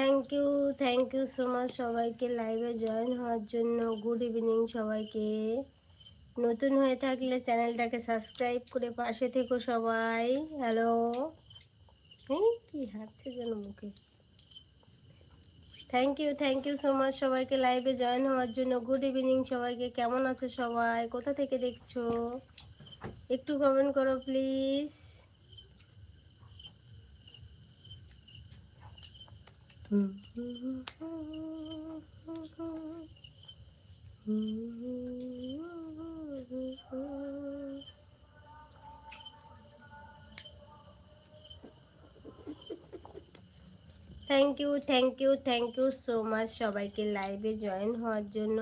Thank you so much সবাইকে লাইভে join হওয়ার জন্য। গুড ইভিনিং সবাইকে। নতুন হয়ে থাকলে চ্যানেলটাকে সাবস্ক্রাইব করে পাশে থেকো সবাই। হ্যালো, কি হাঁটছে যেন মুখে। থ্যাংক ইউ সো মাচ সবাইকে লাইভে জয়েন হওয়ার জন্য। গুড ইভিনিং সবাইকে। কেমন আছো সবাই? কোথা থেকে দেখছো? একটু কমেন্ট করো please. Thank you so much সবাইকে লাইভে জয়েন হওয়ার জন্য।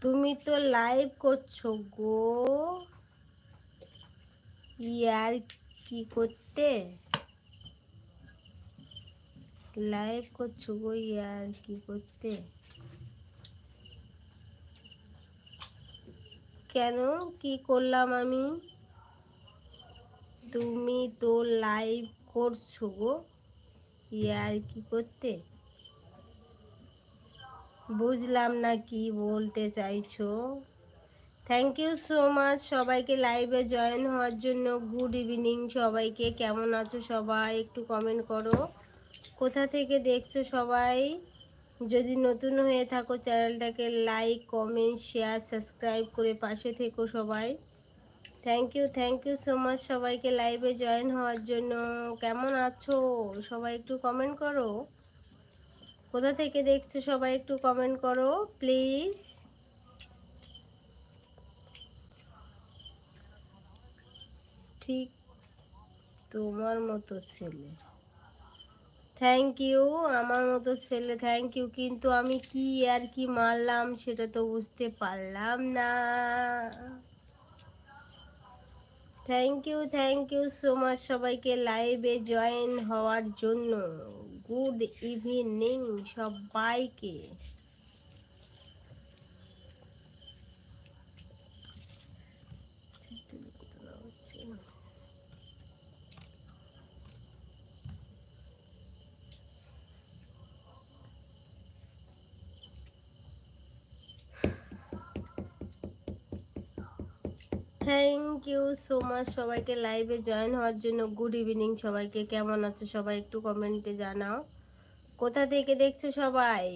তুমি তো লাইভ করছো গো, ইয়ার কি করতে? লাইভ করছো গো, ইয়ার কি করতে? কেন, কি করলাম আমি? তুমি তো লাইভ করছো গো, ইয়ার কি করতে? বুঝলাম না কি বলতে চাইছো। থ্যাংক ইউ সো মাচ সবাইকে লাইভে জয়েন হওয়ার জন্য। গুড ইভিনিং সবাইকে। কেমন আছো সবাই? একটু কমেন্ট করো কোথা থেকে দেখছো সবাই। যদি নতুন হয়ে থাকো চ্যানেলটাকে লাইক কমেন্ট শেয়ার সাবস্ক্রাইব করে পাশে থেকো সবাই। থ্যাংক ইউ সো মাচ সবাইকে লাইভে জয়েন হওয়ার জন্য। কেমন আছো সবাই? একটু কমেন্ট করো কোথা থেকে দেখছো সবাই, একটু কমেন্ট করো প্লিজ। ঠিক তোমার মতো ছেলে। থ্যাংক ইউ, আমার মতো ছেলে, থ্যাংক ইউ। কিন্তু আমি কি আর কি মারলাম সেটা তো বুঝতে পারলাম না। থ্যাংক ইউ সো মাচ সবাইকে লাইভে জয়েন হওয়ার জন্য। গুড ইভিনিং সবাইকে। থ্যাংক ইউ সো মাচ সবাইকে লাইভে জয়েন হওয়ার জন্য। গুড ইভিনিং সবাইকে। কেমন আছো সবাই? একটু কমেন্টে জানাও কোথা থেকে দেখছো সবাই।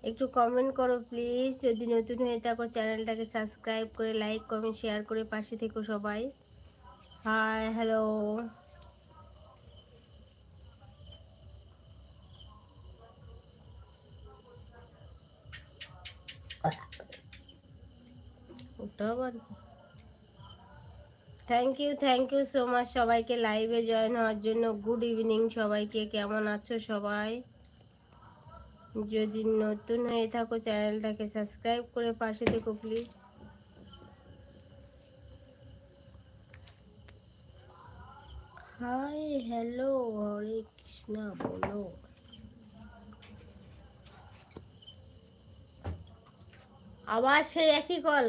একটু কমেন্ট করো প্লিজ। যদি নতুন হয়ে থাকো চ্যানেলটাকে সাবস্ক্রাইব করে লাইক কমেন্ট শেয়ার করে পাশে থেকো সবাই। Hi, hello. ওটা আবার থ্যাংক ইউ সো মাচ সবাইকে লাইভে জয়েন হওয়ার জন্য। গুড ইভিনিং সবাইকে। কেমন আছো সবাই? যদি নতুন হয়ে থাকো চ্যানেলটাকে সাবস্ক্রাইব করে পাশে থেকো প্লিজ। হাই, হ্যালো, হরে কৃষ্ণ বলো। আবার সেই একই কল।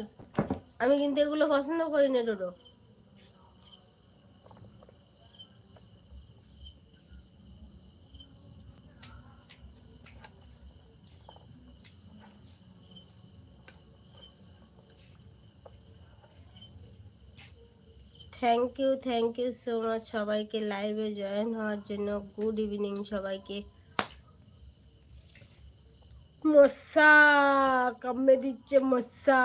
আমি কিন্তু এগুলো পছন্দ করি না Dodo. Thank you so much সবাইকে লাইভে জয়েন হওয়ার জন্য। গুড ইভিনিং সবাইকে। মশা কামড়ে দিচ্ছে, মশা।